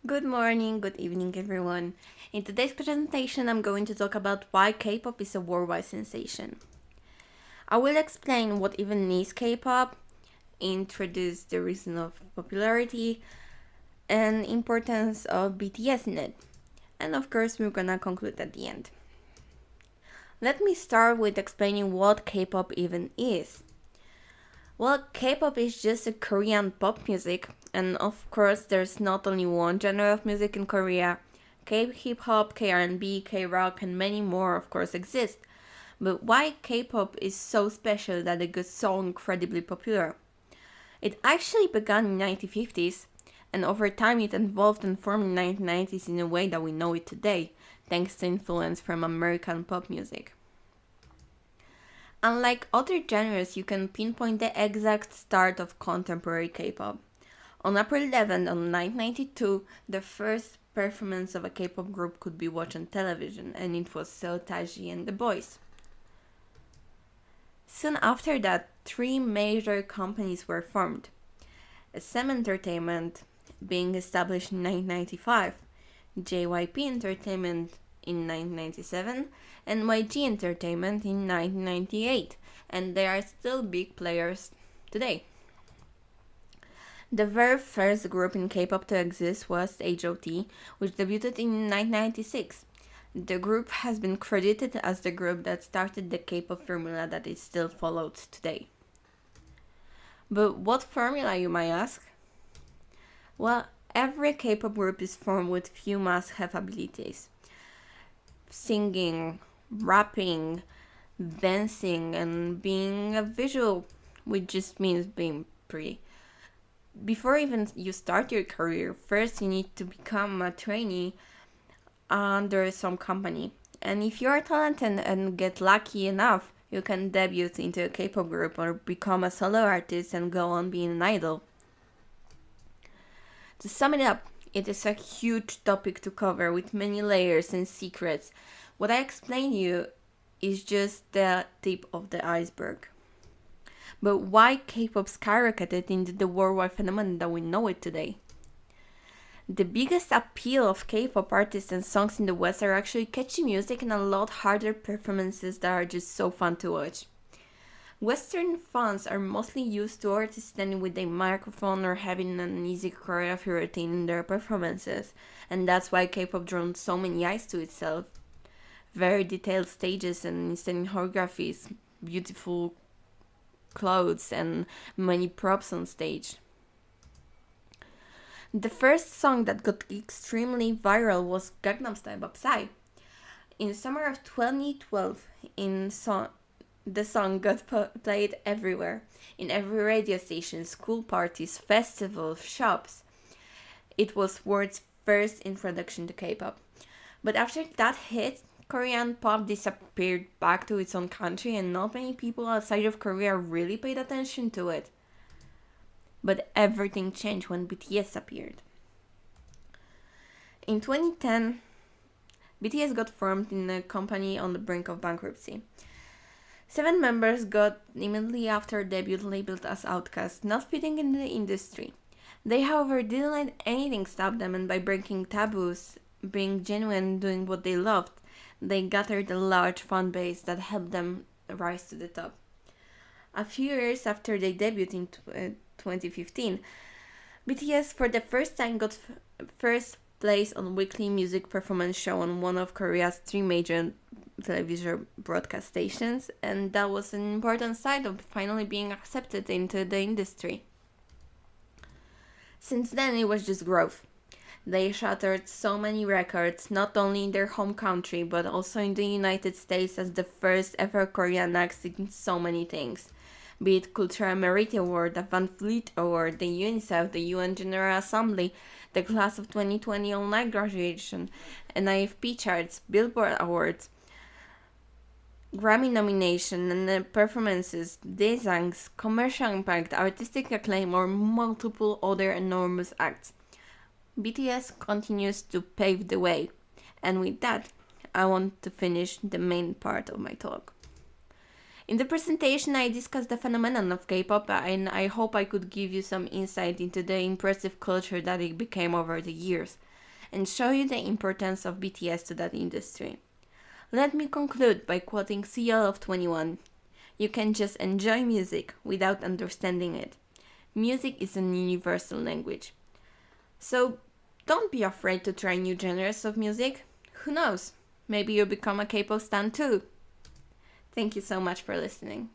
Good morning, good evening, everyone. In today's presentation, I'm going to talk about why K pop is a worldwide sensation. I will explain what even is K pop, introduce the reason of popularity, and importance of BTS in it. And of course, we're gonna conclude at the end. Let me start with explaining what K pop even is. Well, K-pop is just a Korean pop music, and of course, there's not only one genre of music in Korea. K-hip hop, K-R&B, K-rock, and many more, of course, exist. But why K-pop is so special that it got so incredibly popular? It actually began in 1950s, and over time it evolved and formed in 1990s in a way that we know it today, thanks to influence from American pop music. Unlike other genres, you can pinpoint the exact start of contemporary K-pop. On April 11th, 1992, the first performance of a K-pop group could be watched on television, and it was So Taiji and the Boys. Soon after that, three major companies were formed. SM Entertainment, being established in 1995, JYP Entertainment in 1997, and YG Entertainment in 1998, and they are still big players today. The very first group in K-pop to exist was H.O.T., which debuted in 1996. The group has been credited as the group that started the K-pop formula that is still followed today. But what formula, you might ask? Well, every K-pop group is formed with few must-have abilities. Singing, rapping, dancing, and being a visual, which just means being pretty. Before even you start your career, first you need to become a trainee under some company. And if you are talented and get lucky enough, you can debut into a K-pop group or become a solo artist and go on being an idol. To sum it up, it is a huge topic to cover with many layers and secrets. What I explain you is just the tip of the iceberg. But why K-pop skyrocketed into the worldwide phenomenon that we know it today? The biggest appeal of K-pop artists and songs in the West are actually catchy music and a lot harder performances that are just so fun to watch. Western fans are mostly used to artists standing with a microphone or having an easy choreography routine in their performances, and that's why K-pop drawn so many eyes to itself. Very detailed stages and instant choreographies, beautiful clothes, and many props on stage. The first song that got extremely viral was Gangnam Style by Psy. In summer of 2012, the song got played everywhere, in every radio station, school parties, festivals, shops. It was world's first introduction to K-pop. But after that hit, Korean pop disappeared back to its own country, and not many people outside of Korea really paid attention to it. But everything changed when BTS appeared. In 2010, BTS got formed in a company on the brink of bankruptcy. 7 members got immediately after debut labeled as outcasts, not fitting in the industry. They, however, didn't let anything stop them, and by breaking taboos, being genuine, doing what they loved, they gathered a large fan base that helped them rise to the top. A few years after they debuted in 2015, BTS for the first time got first place on weekly music performance show on one of Korea's 3 major television broadcast stations, and that was an important sign of finally being accepted into the industry. Since then, it was just growth. They shattered so many records, not only in their home country, but also in the United States as the first ever Korean act in so many things. Be it Cultural Merit Award, the Van Fleet Award, the UNICEF, the UN General Assembly, the Class of 2020 online graduation, NIFP charts, Billboard Awards, Grammy nomination, and performances, designs, commercial impact, artistic acclaim, or multiple other enormous acts. BTS continues to pave the way, and with that, I want to finish the main part of my talk. In the presentation, I discussed the phenomenon of K-pop, and I hope I could give you some insight into the impressive culture that it became over the years. and show you the importance of BTS to that industry. Let me conclude by quoting CL of 21. You can just enjoy music without understanding it. Music is an universal language. So don't be afraid to try new genres of music. Who knows? Maybe you'll become a K-pop stan too. Thank you so much for listening.